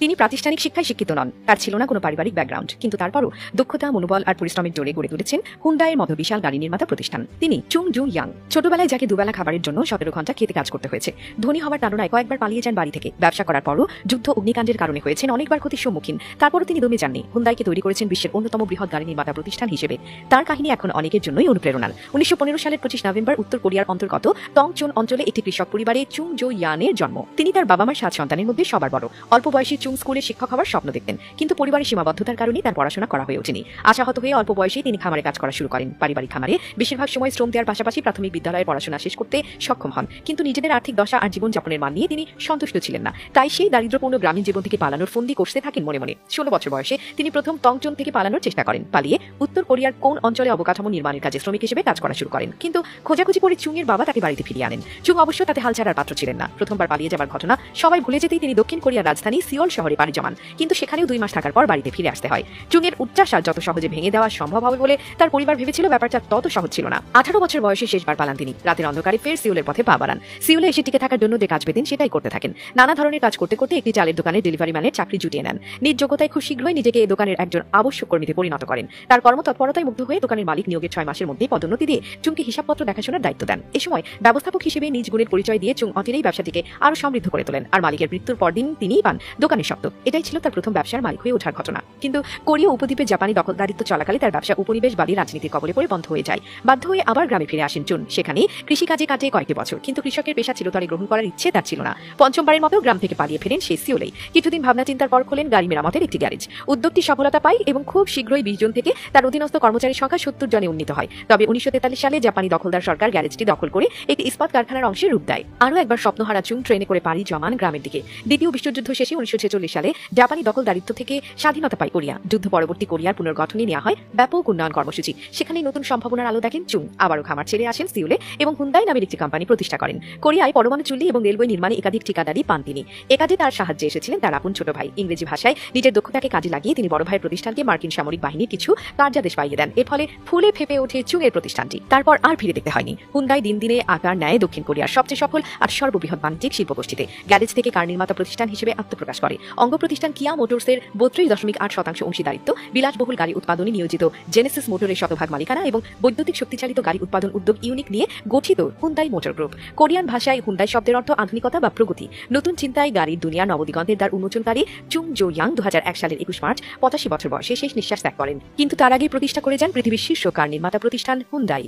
তিনি প্রাতিষ্ঠানিক শিক্ষায় শিক্ষিত নন, তার ছিল না কোনো পারিবারিক ব্যাকগ্রাউন্ড, কিন্তু তারপরও দক্ষতা, মনোবল আর পরিশ্রমের জোরে গড়ে তুলেছেন হুন্ডাইয়ের মতো বিশাল গাড়ি নির্মাতা প্রতিষ্ঠান। তিনি চুং জু ইয়াং। ছোটবেলায় যাকে দুবেলা খাবারের জন্য 17 ঘন্টা খেতে কাজ করতে হয়েছে, ধনী হওয়ার তাড়নায় কয়েকবার পালিয়ে যান বাড়ি থেকে। ব্যবসা করার পরও যুদ্ধ অগ্নিকাণ্ডের কারণে হয়েছেন অনেকবার ক্ষতির সম্মুখীন। তারপরও তিনি দমে যাননি। হুন্ডাইকে তৈরি করেছেন বিশ্বের অন্যতম বৃহৎ গাড়ি নির্মাতা প্রতিষ্ঠান হিসেবে। তার কাহিনী এখন অনেকের জন্যই অনুপ্রেরণার। 1915 সালের 25 নভেম্বর উত্তর কোরিয়ার অন্তর্গত টংচুন অঞ্চলে একটি কৃষক পরিবারে চুং জো ইয়ানের জন্ম। তিনি তার বাবা মার 7 সন্তানের মধ্যে সবার বড়। অল্প বয়সে চুং স্কুলে শিক্ষক হওয়ার স্বপ্ন দেখতেন, কিন্তু পরিবারের সীমাবদ্ধতার কারণে তার পড়াশোনা করা হয়ে ওঠেনি। আশাহত হয়ে অল্প বয়সেই তিনি খামারে কাজ করা শুরু করেন। পারিবারিক খামারে বেশিরভাগ সময় শ্রম দেওয়ার পাশাপাশি প্রাথমিক বিদ্যালয়ের পড়াশোনা শেষ করতে সক্ষম হন, কিন্তু নিজেদের আর্থিক দশা আর জীবনযাপনের মান নিয়ে তিনি সন্তুষ্ট ছিলেন না। তাই সেই দারিদ্রপূর্ণ গ্রামীণ জীবন থেকে পালানোর ফন্দি কষতে থাকেন মনে মনে। 16 বছর বয়সে তিনি প্রথম টংচুন থেকে পালানোর চেষ্টা করেন। পালিয়ে উত্তর কোরিয়ার কোন অঞ্চলে অবকাঠামো নির্মাণের কাজে শ্রমিক হিসেবে কাজ করা শুরু করেন, কিন্তু খোঁজাখুঁজি করে চুং এর বাবা তাকে বাড়িতে ফিরিয়ে আনেন। চুং অবশ্য তাতে হাল ছাড়ার পাত্র ছিলেন না। প্রথমবার পালিয়ে যাবার ঘটনা সবাই ভুলে যেতেই তিনি দক্ষিণ কোরিয়ার রাজধানী সিওল শহরে পাড়ি জমান, কিন্তু সেখানেও 2 মাস থাকার পর বাড়িতে ফিরে আসতে হয়। চুং এর উচ্চাস যত সহজে ভেঙে দেওয়া সম্ভব হবে বলে তার পরিবার ভেবেছিল, ব্যাপারটা তত সহজ ছিল না। 18 বছর বয়সে শেষবার পালান তিনি। রাতের অন্ধকারে ফের সিওলের পথে পা বাড়ান। সিওলে এসে টিকে থাকার জন্য যে কাজ পেতেন সেটাই করতে থাকেন। নানা ধরনের কাজ করতে করতে একটি চালের দোকানে ডেলিভারি ম্যানের চাকরি জুটিয়ে নেন। নিজ যোগ্যতায় খুব শীঘ্রই নিজেকে এই দোকানের একজন আবশ্যক কর্মীতে পরিণত করেন। তার কর্মতৎপরতায় মুগ্ধ হয়ে দোকানের মালিক নিয়োগের 6 মাসের মধ্যেই পদোন্নতি দিয়ে চুংকে হিসাবপত্র দেখাশোনার দায়িত্ব দেন। এ সময় ব্যবস্থাপক হিসেবে নিজ গুণের পরিচয় দিয়ে চুং অচিরেই ব্যবসাটিকে আরো সমৃদ্ধ করে তোলেন, আর মালিকের মৃত্যুর পরদিন তিনিই পান দোকানের শব্দ। এটাই ছিল তার প্রথম ব্যবসার মালিক হয়ে ওঠার ঘটনা। কিন্তু কোরীয় উপদ্বীপে জাপানি দখলদারিত্ব চলাকালে তার ব্যবসা উপনিবেশবাদী রাজনীতির কবলে পড়ে বন্ধ হয়ে যায়। বাধ্য হয়ে আবার গ্রামে ফিরে আসেন চুন। সেখানে কৃষিকাজে কাটে কয়েকটি বছর, কিন্তু কৃষকের পেশা চিরতরে গ্রহণ করার ইচ্ছে তার ছিল না। পঞ্চমবারের মতো গ্রাম থেকে পালিয়ে ফেরেন সেই সিওলেই। কিছুদিন ভাবনা চিন্তার পর খোলেন গাড়ি মেরামতের একটি গ্যারেজ। উদ্যোগটি সফলতা পায় এবং খুব শীঘ্রই 20 জন থেকে তার অধীনস্থ কর্মচারীর সংখ্যা 70 জনে উন্নীত হয়। তবে 1943 সালে জাপানি দখলদার সরকার গ্যারেজটি দখল করে একটি ইস্পাত কারখানার অংশে রূপ দেয়। আরও একবার স্বপ্নহারা চুং ট্রেনে করে পাড়ি জমান গ্রামের দিকে। দ্বিতীয় বিশ্বযুদ্ধ শেষে 1946 সালে জাপানি দখলদারিত্ব থেকে স্বাধীনতা পায় কোরিয়া। যুদ্ধ পরবর্তী কোরিয়ার পুনর্গঠনে নেওয়া হয় ব্যাপক উন্নয়ন কর্মসূচি। সেখানে নতুন সম্ভাবনার আলো দেখেন চুং। আবারও খামার ছেড়ে আসেন সিওলে এবং হুন্ডাই নামের একটি কোম্পানি প্রতিষ্ঠা করেন। কোরিয়ায় পরমাণু চুল্লি এবং রেলওয়ে নির্মাণে একাধিক ঠিকাদারি পান তিনি। এ কাজে তার সাহায্যে এসেছিলেন তার আপন ছোট ভাই। ইংরেজি ভাষায় নিজের দক্ষতাকে কাজে লাগিয়ে তিনি বড় ভাইয়ের প্রতিষ্ঠানকে মার্কিন সামরিক বাহিনীর কিছু কার্যাদেশ পাইয়ে দেন। এর ফলে ফুলে ফেপে ওঠে চুং এর প্রতিষ্ঠানটি। তারপর আর ফিরে দেখতে হয়নি। হুন্ডাই দিন দিনে আকার নেয় দক্ষিণ কোরিয়ার সবচেয়ে সফল আর সর্ববৃহৎ বাণিজ্যিক শিল্পগোষ্ঠীতে। গ্যারেজ থেকে কার নির্মাতা প্রতিষ্ঠান হিসেবে আত্মপ্রকাশ করে। অঙ্গ প্রতিষ্ঠান কিয়া মোটরসের 32.8% অংশীদারিত্ব, বিলাসবহুল গাড়ি উৎপাদনে নিয়োজিত জেনেসিস মোটরের শতভাগ মালিকানা এবং বৈদ্যুতিক শক্তিচালিত গাড়ি উৎপাদন উদ্যোগ ইউনিক নিয়ে গঠিত হুন্ডাই মোটর গ্রুপ। কোরিয়ান ভাষায় হুন্ডাই শব্দের অর্থ আধুনিকতা বা প্রগতি। নতুন চিন্তায় গাড়ির দুনিয়া নবদিগন্তের দ্বার উন্মোচনকারী চুং জো ইয়াং 2001 সালের 21 মার্চ 85 বছর বয়সে শেষ নিঃশ্বাস ত্যাগ করেন। কিন্তু তার আগে প্রতিষ্ঠা করে যান পৃথিবীর শীর্ষ কার নির্মাতা প্রতিষ্ঠান হুন্ডাই।